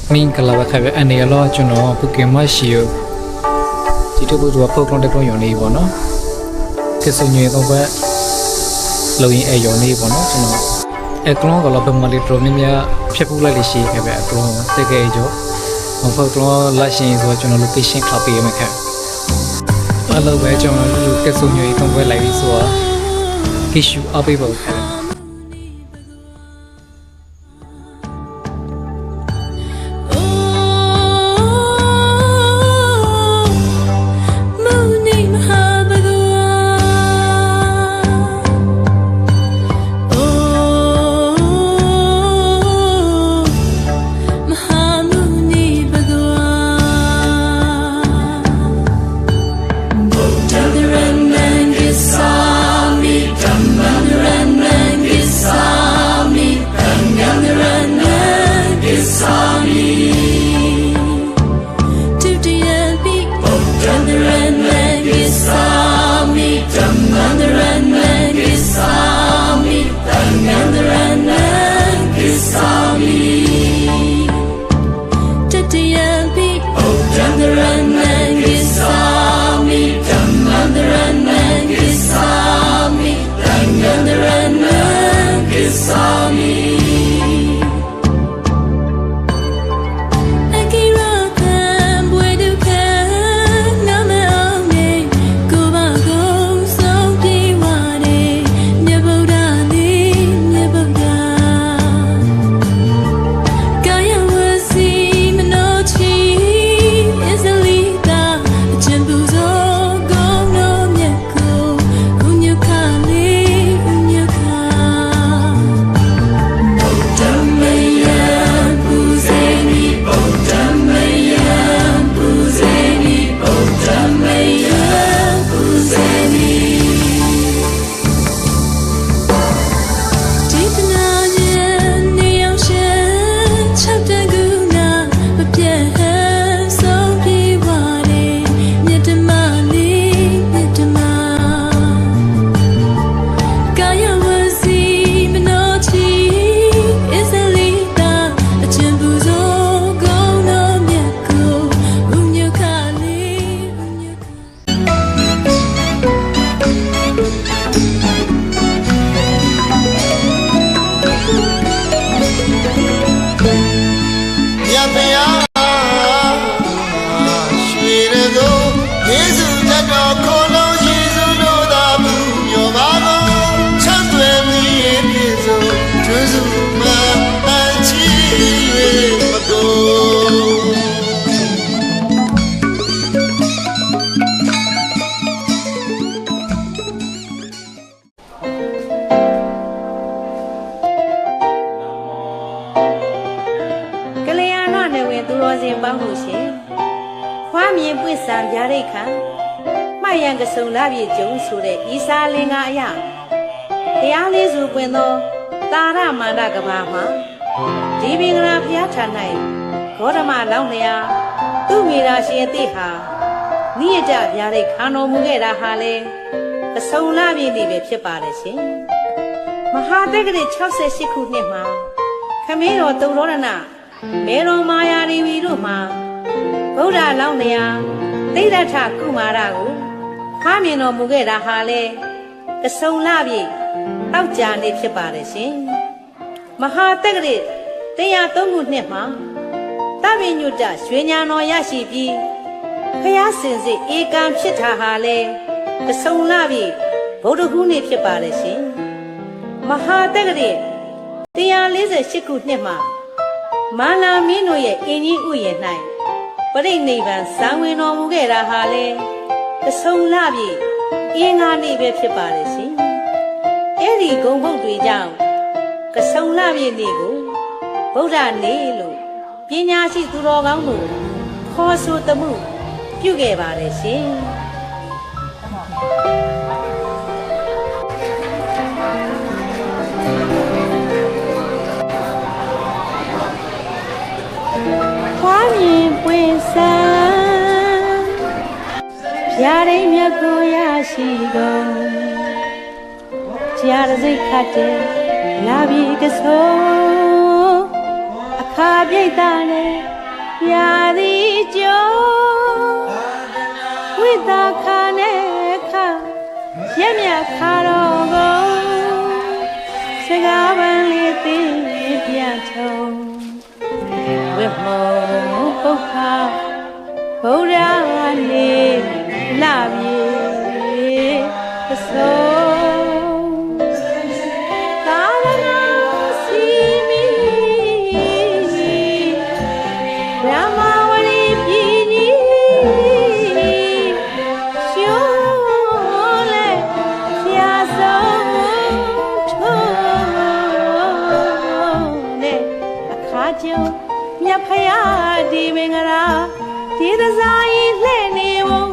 Min kalau bakal ane lo cuno bukan masih itu butuh apa kalau deklo yang ni bono kesunyi itu apa loin yang ni bono cuno kalau kalau pemali drone ni ya sepuluh lisi kayak kalau tega hijau apa kalau lasi itu cuno location kapi macam kalau macam kesunyi itu apa lagi soa kisah apa ituဖြစ်ပါတယ်ရှင်မဟာတက္ကရာ68ခုနှစ်မှာခမင်းတော်သုရောဒနာမေတော်မာယာဒေဝီတို့မှာဗုဒ္ဓလောင်းနေရာသိဒ္ဓထကုမာရကိုဖားမြင်တော်မူခဲ့တာဟာလေကဆုံလပြည့်တောက်ကြနေဖြစ်ပါတယ်ရှင်မဟာတက္ကရာ103ခုနှစ်မှာတပည့်ညွတ်တရွှေညာတော်ရရှိပြီးဖျားစင်စစ်ဧကံဖြစ်တာဟာလေကဆုံလပြည့်ဗုဒ္ဓဂုနေ့ဖြစ်ပါတယ်ရှင်မဟာတက္ကရာ148ခုနှစ်မှာမာလာမင်းတို့ရဲ့အင်ကြီးဥယျာဉ်၌ပရိနိဗ္ဗာန်ဇံဝင်တော်မူခဲ့တာဟာလေကဆုံလပြည့်အင်္ဂါနေ့ပဲဖြစ်ပါတယ်ရှင်အဲ့ဒီဂုဏ်ဘုတ်တွေကြောင့်ကဆုံလပြည့်နေ့ကိုဗုဒ္ဓနေ့လို့ပညာရှိသူတော်ကောင်းတို့ခေါ်ဆိုသမှုပြုခဲ့ပါတယ်ရှင်ရာရင်းမြတ်ကိုရရှိကုန်ကြာရစိတ်ခတ်တဲ့လာပြီကဆိုအခါပြိတ္တာနဲ့ ရာဒီကျော်ဝိတာခါနဲ့ခါရက်မြခါတော်ကိုစကားပန်းလေးသိပြချုံဝိမောပုခါဘုရားနေလာပြီသဆုံးသာရဏစီမီရမဝရီပြည်ကြီးရှုံးလေဖျားဆုံးထုံးနဲ့အခါကျုံမြတ်ဖယားဒီမင်္ဂလာဒီသစားကြီးလှဲ့နေဝုံ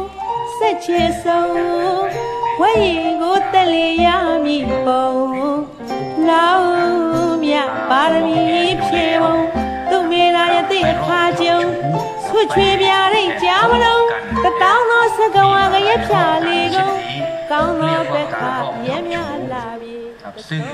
စက်ချေဆုံးဝဲရင်ကိုတက်လေရမည်ပုံလောင်းမြပါရမီဖြေဝုံသူမေရာရဲ့တိအခါကျုံဆွချွေပြရိတ်ကြားမလုံးတတောင်းသောစကဝါကရဲ့ဖြာလေးကိုကောင်းသောဘက်ကရဲမြလာပြီ ครับซึ่ง